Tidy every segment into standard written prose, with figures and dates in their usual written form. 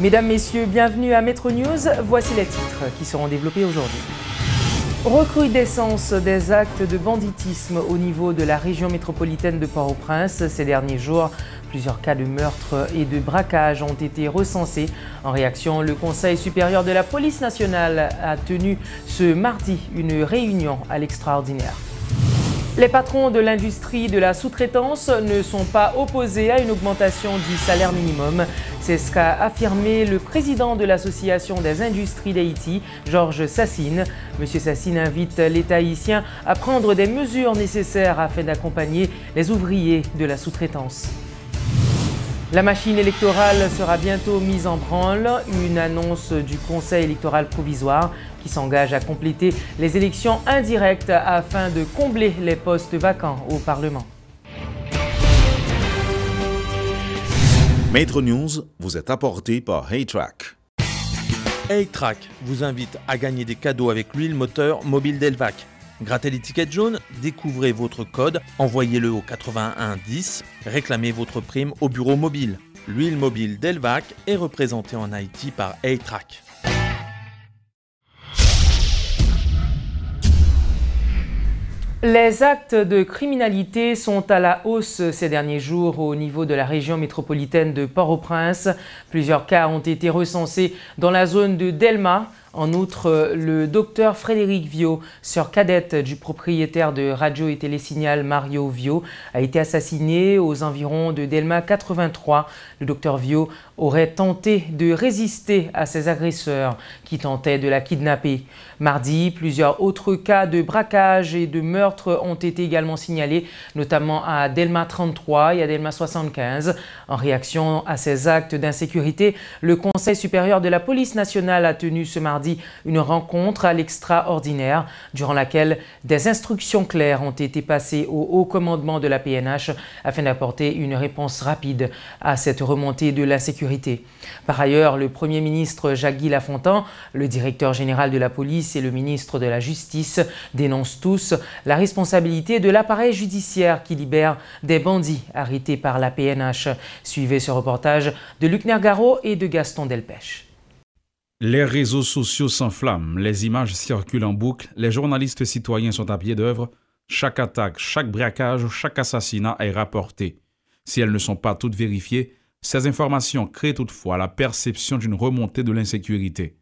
Mesdames, Messieurs, bienvenue à Metro News. Voici les titres qui seront développés aujourd'hui. Recrudescence des actes de banditisme au niveau de la région métropolitaine de Port-au-Prince. Ces derniers jours, plusieurs cas de meurtre et de braquage ont été recensés. En réaction, le Conseil supérieur de la police nationale a tenu ce mardi une réunion à l'extraordinaire. Les patrons de l'industrie de la sous-traitance ne sont pas opposés à une augmentation du salaire minimum. C'est ce qu'a affirmé le président de l'Association des industries d'Haïti, Georges Sassine. Monsieur Sassine invite l'État haïtien à prendre des mesures nécessaires afin d'accompagner les ouvriers de la sous-traitance. La machine électorale sera bientôt mise en branle, une annonce du Conseil électoral provisoire qui s'engage à compléter les élections indirectes afin de combler les postes vacants au Parlement. Metro News vous est apporté par HeyTrack. HeyTrack vous invite à gagner des cadeaux avec l'huile moteur mobile Delvac. Grattez l'étiquette jaune, découvrez votre code, envoyez-le au 8110, réclamez votre prime au bureau mobile. L'huile mobile Delvac est représentée en Haïti par HeyTrack. Les actes de criminalité sont à la hausse ces derniers jours au niveau de la région métropolitaine de Port-au-Prince. Plusieurs cas ont été recensés dans la zone de Delma. En outre, le docteur Frédéric Viau, sœur cadette du propriétaire de Radio et Télésignal Mario Viau, a été assassiné aux environs de Delma 83. Le docteur Viau aurait tenté de résister à ses agresseurs qui tentaient de la kidnapper. Mardi, plusieurs autres cas de braquage et de meurtre ont été également signalés, notamment à Delma 33 et à Delma 75. En réaction à ces actes d'insécurité, le Conseil supérieur de la police nationale a tenu ce mardi une rencontre à l'extraordinaire durant laquelle des instructions claires ont été passées au haut commandement de la PNH afin d'apporter une réponse rapide à cette remontée de l'insécurité. Par ailleurs, le Premier ministre Jacques-Guy Lafontaine, le directeur général de la police et le ministre de la Justice dénoncent tous la responsabilité de l'appareil judiciaire qui libère des bandits arrêtés par la PNH. Suivez ce reportage de Luc Nergaro et de Gaston Delpech. Les réseaux sociaux s'enflamment, les images circulent en boucle, les journalistes citoyens sont à pied d'œuvre. Chaque attaque, chaque braquage, chaque assassinat est rapporté. Si elles ne sont pas toutes vérifiées, ces informations créent toutefois la perception d'une remontée de l'insécurité.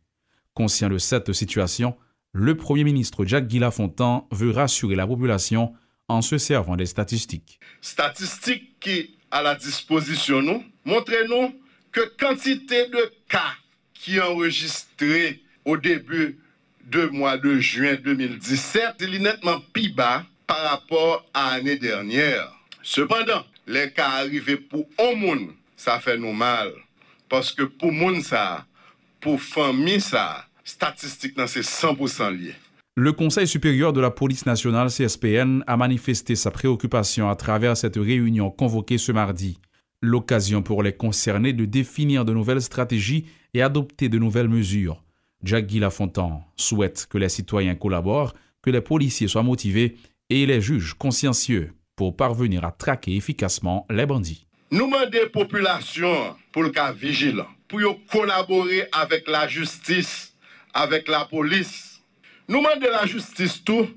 Conscient de cette situation, le Premier ministre Jacques-Guy Lafontaine veut rassurer la population en se servant des statistiques. Statistiques qui, à la disposition nous, montrent-nous que quantité de cas qui est enregistré au début du mois de juin 2017, est nettement plus bas par rapport à l'année dernière. Cependant, les cas arrivés pour un monde, ça fait nous mal. Parce que pour monde ça, pour famille ça, statistiquement c'est 100% lié. Le Conseil supérieur de la police nationale, CSPN, a manifesté sa préoccupation à travers cette réunion convoquée ce mardi. L'occasion pour les concernés de définir de nouvelles stratégies et adopter de nouvelles mesures. Jacques-Guy Lafontaine souhaite que les citoyens collaborent, que les policiers soient motivés et les juges consciencieux pour parvenir à traquer efficacement les bandits. Nous demandons la population pour le cas vigilant, pour collaborer avec la justice, avec la police. Nous demandons la justice tout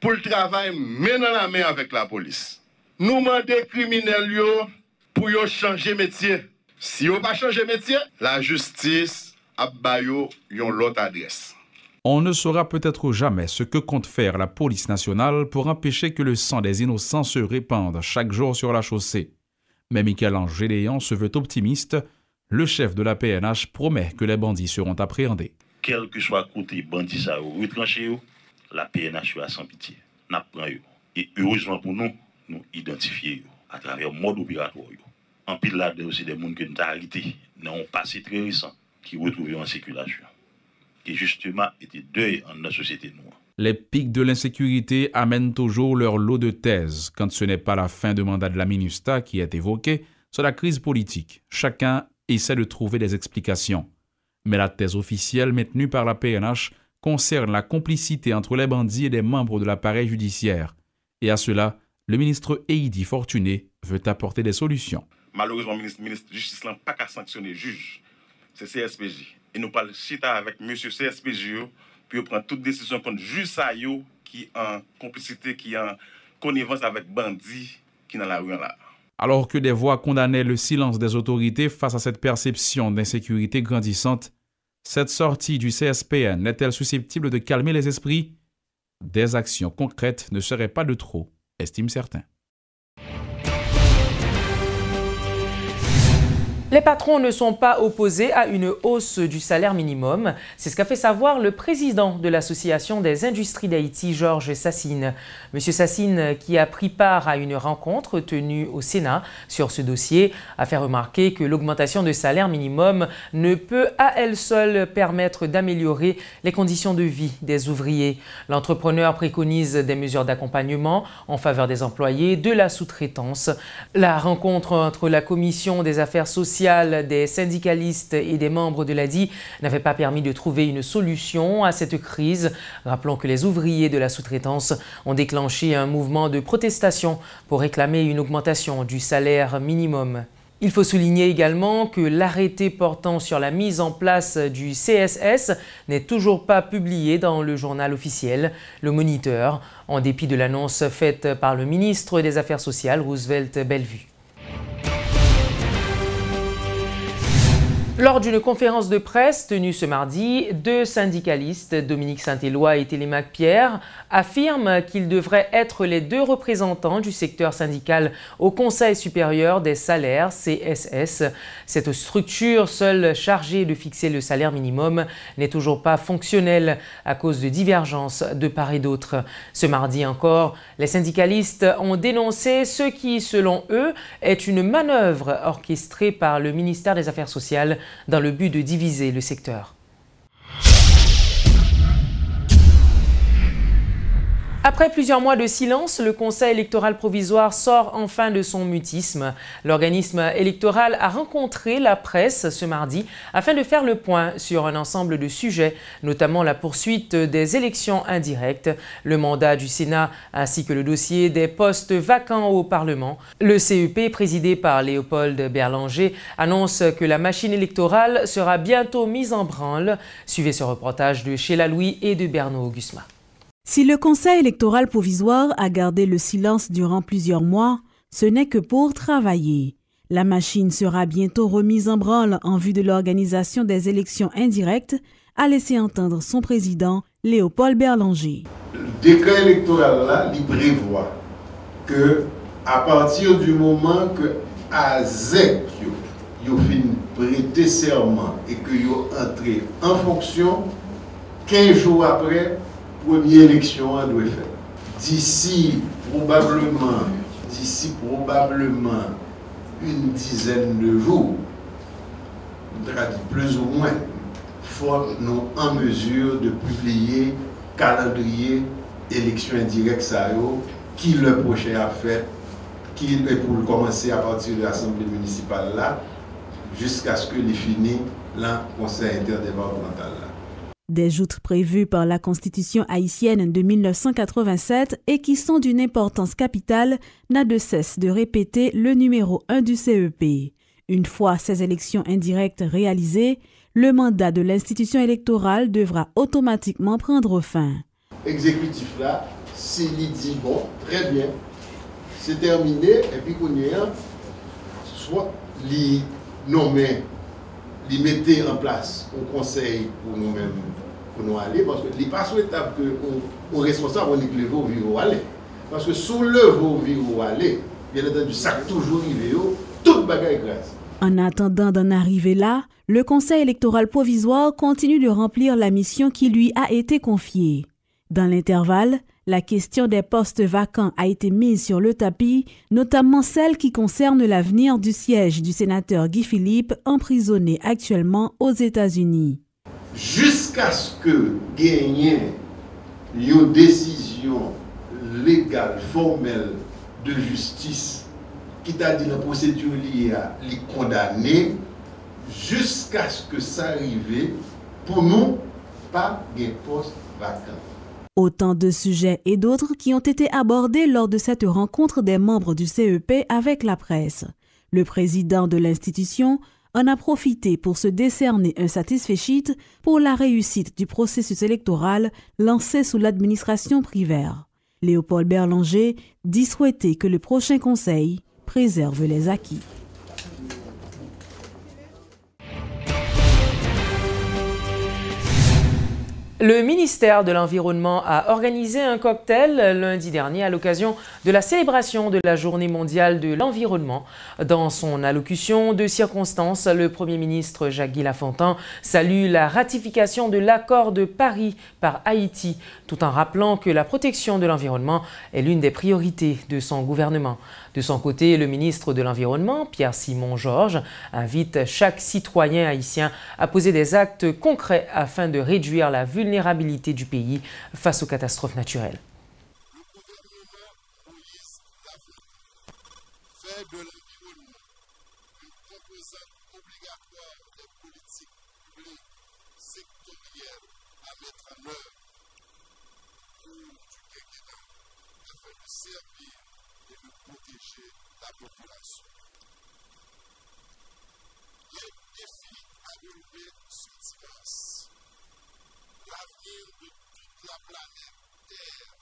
pour le travail main dans la main avec la police. Nous demandons les criminels pour changer métier. Si vous ne changez métier, la justice a une autre adresse. On ne saura peut-être jamais ce que compte faire la police nationale pour empêcher que le sang des innocents se répande chaque jour sur la chaussée. Mais Michel-Ange Gédéon se veut optimiste. Le chef de la PNH promet que les bandits seront appréhendés. Quel que soit côté bandits ça retranché, la PNH a sans pitié. N'apprend et heureusement pour nous, nous identifier à travers le mode opératoire. En pile là, aussi des gens que nous avons arrêtés dans un passé très récent qui retrouvent en circulation, qui justement était deuil en notre société noire. Les pics de l'insécurité amènent toujours leur lot de thèses. Quand ce n'est pas la fin de mandat de la MINUSTAH qui est évoquée, c'est la crise politique. Chacun essaie de trouver des explications. Mais la thèse officielle maintenue par la PNH concerne la complicité entre les bandits et des membres de l'appareil judiciaire. Et à cela, le ministre Heidi Fortuné veut apporter des solutions. Malheureusement, le ministre de la Justice n'a pas qu'à sanctionner les juges. c'est CSPJ. Et nous parlons chita avec monsieur CSPJ pour prendre toute décision contre juge ça qui en complicité, qui en connivence avec bandits qui dans la rue là. Alors que des voix condamnaient le silence des autorités face à cette perception d'insécurité grandissante, cette sortie du CSPN est-elle susceptible de calmer les esprits? Des actions concrètes ne seraient pas de trop, estiment certains. Les patrons ne sont pas opposés à une hausse du salaire minimum. C'est ce qu'a fait savoir le président de l'Association des industries d'Haïti, Georges Sassine. Monsieur Sassine, qui a pris part à une rencontre tenue au Sénat sur ce dossier, a fait remarquer que l'augmentation de salaire minimum ne peut à elle seule permettre d'améliorer les conditions de vie des ouvriers. L'entrepreneur préconise des mesures d'accompagnement en faveur des employés, de la sous-traitance. La rencontre entre la Commission des affaires sociales, des syndicalistes et des membres de l'ADI n'avait pas permis de trouver une solution à cette crise. Rappelons que les ouvriers de la sous-traitance ont déclenché un mouvement de protestation pour réclamer une augmentation du salaire minimum. Il faut souligner également que l'arrêté portant sur la mise en place du CSS n'est toujours pas publié dans le journal officiel, le Moniteur, en dépit de l'annonce faite par le ministre des Affaires sociales, Roosevelt Bellevue. Lors d'une conférence de presse tenue ce mardi, deux syndicalistes, Dominique Saint-Éloi et Télémaque Pierre, affirment qu'ils devraient être les deux représentants du secteur syndical au Conseil supérieur des salaires, CSS. Cette structure, seule chargée de fixer le salaire minimum, n'est toujours pas fonctionnelle à cause de divergences de part et d'autre. Ce mardi encore, les syndicalistes ont dénoncé ce qui, selon eux, est une manœuvre orchestrée par le ministère des Affaires sociales dans le but de diviser le secteur. Après plusieurs mois de silence, le Conseil électoral provisoire sort enfin de son mutisme. L'organisme électoral a rencontré la presse ce mardi afin de faire le point sur un ensemble de sujets, notamment la poursuite des élections indirectes, le mandat du Sénat ainsi que le dossier des postes vacants au Parlement. Le CEP, présidé par Léopold Berlanger, annonce que la machine électorale sera bientôt mise en branle. Suivez ce reportage de Sheila Louis et de Berno Augusma. Si le Conseil électoral provisoire a gardé le silence durant plusieurs mois, ce n'est que pour travailler. La machine sera bientôt remise en branle en vue de l'organisation des élections indirectes, a laissé entendre son président, Léopold Berlanger. Le décret électoral là, il prévoit que à partir du moment que AZEC yo fin prêter serment et que yo entré en fonction, 15 jours après, première élection doit faire. D'ici probablement une dizaine de jours, plus ou moins, faut nous en mesure de publier calendrier élection indirecte qui le prochain a fait, qui est pour commencer à partir de l'Assemblée municipale là, jusqu'à ce que les finisse le Conseil interdépartemental là. Des joutes prévues par la Constitution haïtienne de 1987 et qui sont d'une importance capitale n'a de cesse de répéter le numéro 1 du CEP. Une fois ces élections indirectes réalisées, le mandat de l'institution électorale devra automatiquement prendre fin. Exécutif là, s'il dit bon, très bien, c'est terminé, et puis qu'on y a, soit les nommer, les mettre en place au conseil pour nous-mêmes, pour nous aller, parce que n'est pas souhaitable que aux responsables on éclève au vivre aller. Parce que sous le vivre aller, bien entendu, ça toujours arrivé, toute bagaille grâce. En attendant d'en arriver là, le Conseil électoral provisoire continue de remplir la mission qui lui a été confiée. Dans l'intervalle, la question des postes vacants a été mise sur le tapis, notamment celle qui concerne l'avenir du siège du sénateur Guy Philippe, emprisonné actuellement aux États-Unis. Jusqu'à ce que gagne une décision légale, formelle de justice qui t'a dit la procédure liée à les condamner, jusqu'à ce que ça arrive, pour nous, pas de postes vacants. Autant de sujets et d'autres qui ont été abordés lors de cette rencontre des membres du CEP avec la presse. Le président de l'institution en a profité pour se décerner un satisfecit pour la réussite du processus électoral lancé sous l'administration Privert. Léopold Berlanger dit souhaiter que le prochain conseil préserve les acquis. Le ministère de l'Environnement a organisé un cocktail lundi dernier à l'occasion de la célébration de la Journée mondiale de l'environnement. Dans son allocution de circonstance, le Premier ministre Jacques-Guy Lafontaine salue la ratification de l'accord de Paris par Haïti, tout en rappelant que la protection de l'environnement est l'une des priorités de son gouvernement. De son côté, le ministre de l'Environnement, Pierre-Simon Georges, invite chaque citoyen haïtien à poser des actes concrets afin de réduire la vulnérabilité du pays face aux catastrophes naturelles. Le gouvernement Moïse Lafontaine fait de l'environnement une composante obligatoire des politiques publiques sectorielles à mettre en œuvre pour du quinquennat afin de servir et de protéger la population. Les défis à relever sont immenses. L'avenir de toute la planète Terre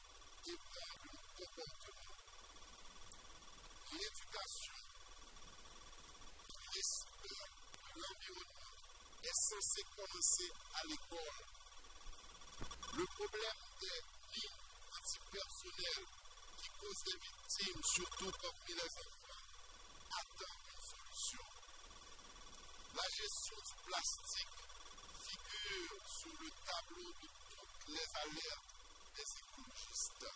dépend de nos comportements. L'éducation, le respect de l'environnement est censé commencer à l'école. Le problème des lignes antipersonnelles qui causent des victimes, surtout parmi les enfants, attend une solution. La gestion du plastique figure sur le tableau de toutes les alertes des écologistes.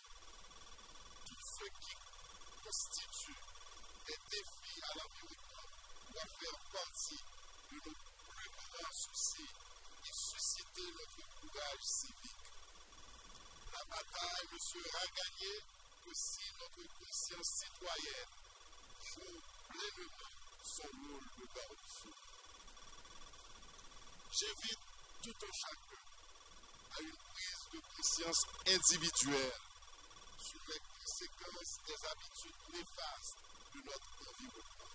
Tout ce qui constitue des défis à l'environnement doit faire partie de nos plus grands soucis et susciter notre courage civique. La bataille ne sera gagnée que si notre conscience citoyenne joue pleinement son rôle de garde-fou. J'invite tout un chacun à une prise de conscience individuelle sur les conséquences des habitudes néfastes de notre environnement.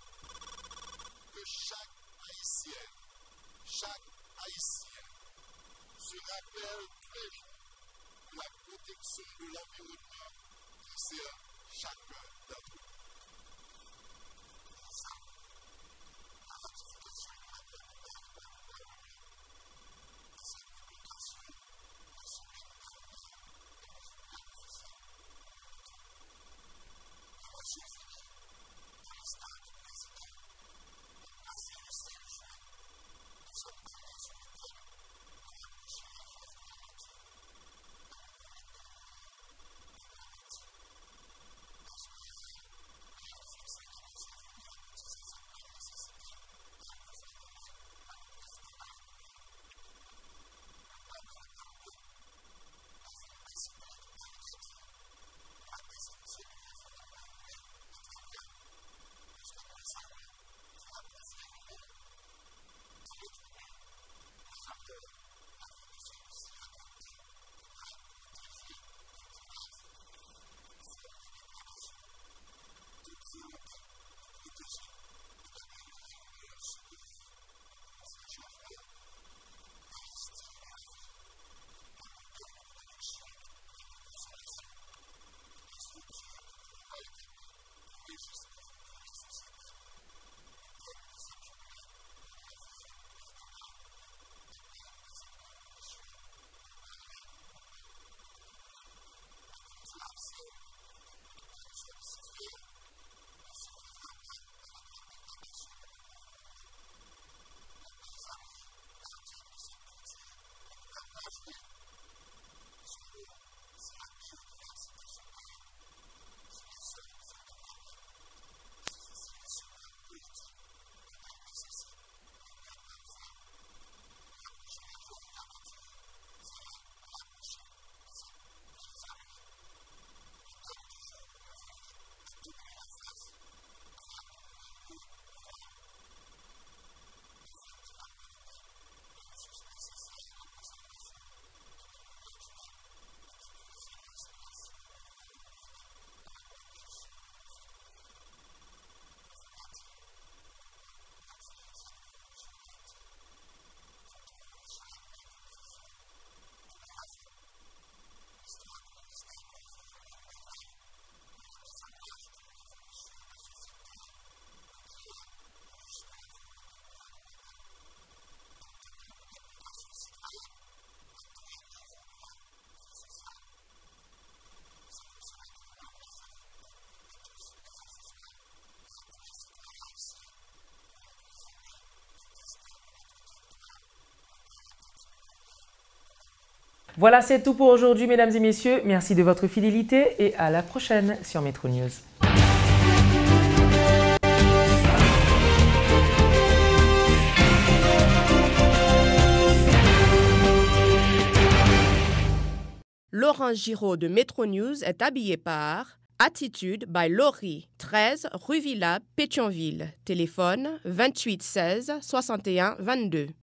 Que chaque Haïtien se rappelle tous les jours que la protection de l'environnement concerne chacun d'entre nous. Voilà, c'est tout pour aujourd'hui, mesdames et messieurs. Merci de votre fidélité et à la prochaine sur Metro News. Laurent Giraud de Metro News est habillé par Attitude by Laurie, 13 rue Villa, Pétionville. Téléphone 28 16 61 22.